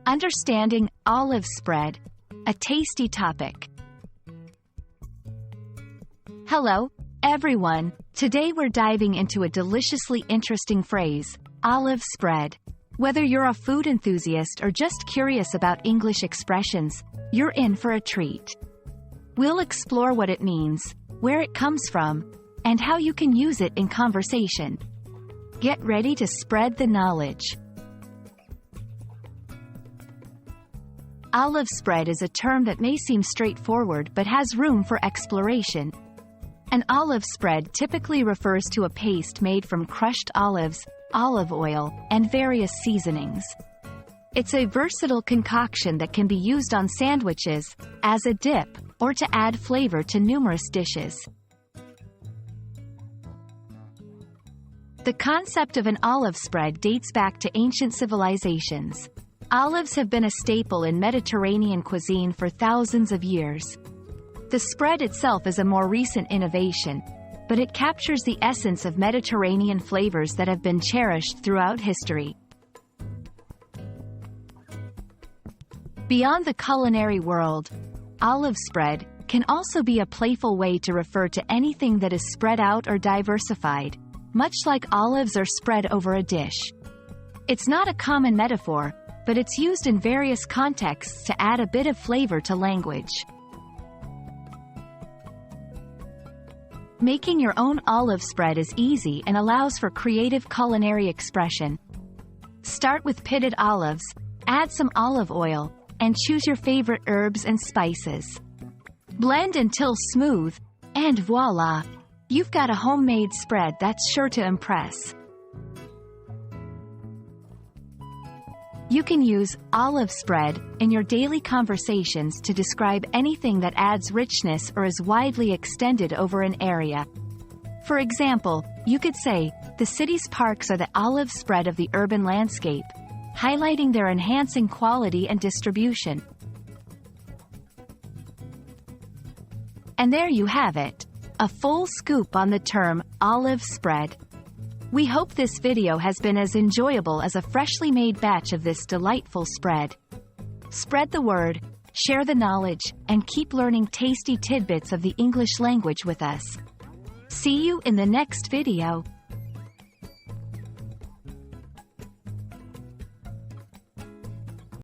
Understanding olive spread, a tasty topic. Hello, everyone. Today we're diving into a deliciously interesting phrase, olive spread. Whether you're a food enthusiast or just curious about English expressions, you're in for a treat. We'll explore what it means, where it comes from, and how you can use it in conversation. Get ready to spread the knowledge. Olive spread is a term that may seem straightforward but has room for exploration. An olive spread typically refers to a paste made from crushed olives, olive oil, and various seasonings. It's a versatile concoction that can be used on sandwiches, as a dip, or to add flavor to numerous dishes. The concept of an olive spread dates back to ancient civilizations. Olives have been a staple in Mediterranean cuisine for thousands of years. The spread itself is a more recent innovation, but it captures the essence of Mediterranean flavors that have been cherished throughout history. Beyond the culinary world, olive spread can also be a playful way to refer to anything that is spread out or diversified, much like olives are spread over a dish. It's not a common metaphor, but it's used in various contexts to add a bit of flavor to language. Making your own olive spread is easy and allows for creative culinary expression. Start with pitted olives, add some olive oil, and choose your favorite herbs and spices. Blend until smooth, and voila! You've got a homemade spread that's sure to impress. You can use olive spread in your daily conversations to describe anything that adds richness or is widely extended over an area. For example, you could say, the city's parks are the olive spread of the urban landscape, highlighting their enhancing quality and distribution. And there you have it, a full scoop on the term olive spread. We hope this video has been as enjoyable as a freshly made batch of this delightful spread. Spread the word, share the knowledge, and keep learning tasty tidbits of the English language with us. See you in the next video.